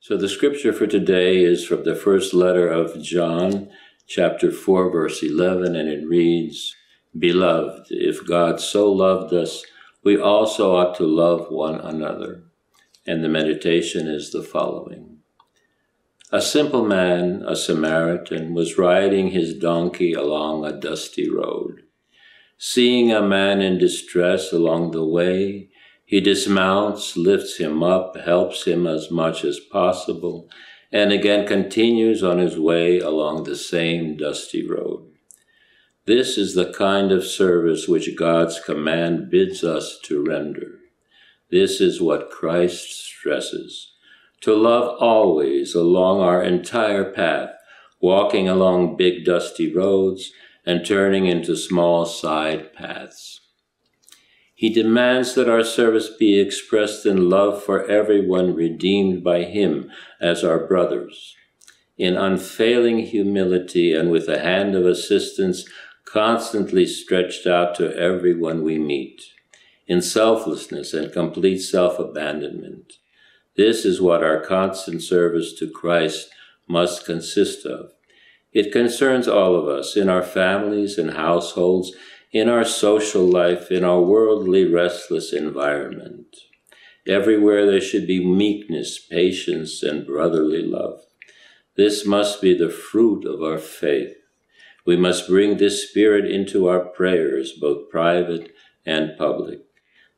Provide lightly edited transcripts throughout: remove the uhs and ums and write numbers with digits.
So the scripture for today is from the first letter of John, chapter 4, verse 11, and it reads, "Beloved, if God so loved us, we also ought to love one another." And the meditation is the following. A simple man, a Samaritan, was riding his donkey along a dusty road. Seeing a man in distress along the way, he dismounts, lifts him up, helps him as much as possible, and again continues on his way along the same dusty road. This is the kind of service which God's command bids us to render. This is what Christ stresses: to love always along our entire path, walking along big dusty roads and turning into small side paths. He demands that our service be expressed in love for everyone redeemed by him as our brothers, in unfailing humility and with a hand of assistance constantly stretched out to everyone we meet, in selflessness and complete self-abandonment. This is what our constant service to Christ must consist of. It concerns all of us in our families and households, in our social life, in our worldly restless environment. Everywhere there should be meekness, patience, and brotherly love. This must be the fruit of our faith. We must bring this spirit into our prayers, both private and public.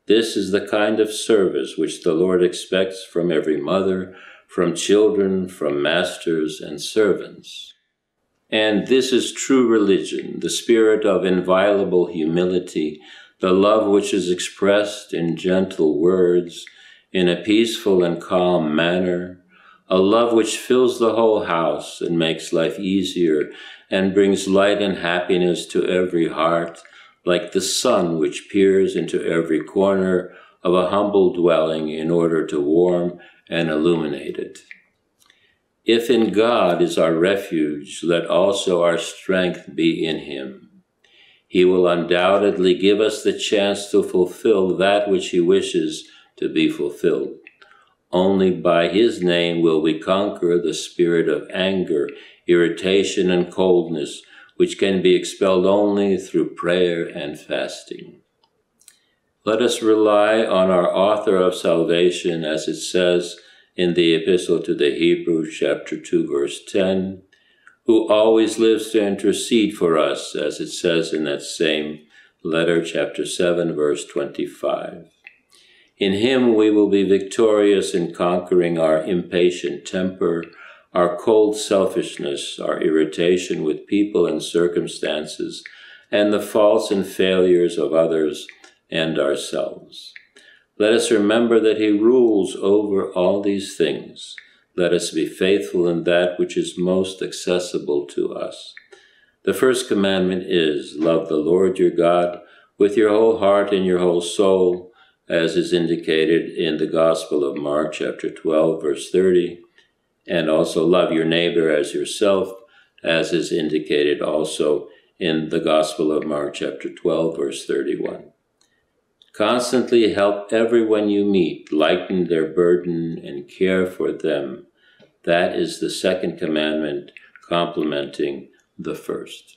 This is the kind of service which the Lord expects from every mother, from children, from masters and servants. And this is true religion, the spirit of inviolable humility, the love which is expressed in gentle words, in a peaceful and calm manner, a love which fills the whole house and makes life easier and brings light and happiness to every heart, like the sun which peers into every corner of a humble dwelling in order to warm and illuminate it. If in God is our refuge, let also our strength be in him. He will undoubtedly give us the chance to fulfill that which he wishes to be fulfilled. Only by his name will we conquer the spirit of anger, irritation, and coldness, which can be expelled only through prayer and fasting. Let us rely on our author of salvation, as it says in the Epistle to the Hebrews, chapter 2, verse 10, who always lives to intercede for us, as it says in that same letter, chapter 7, verse 25. In him we will be victorious in conquering our impatient temper, our cold selfishness, our irritation with people and circumstances, and the faults and failures of others and ourselves. Let us remember that he rules over all these things. Let us be faithful in that which is most accessible to us. The first commandment is, love the Lord your God with your whole heart and your whole soul, as is indicated in the Gospel of Mark, chapter 12, verse 30, and also love your neighbor as yourself, as is indicated also in the Gospel of Mark, chapter 12, verse 31. Constantly help everyone you meet, lighten their burden, and care for them. That is the second commandment, complementing the first.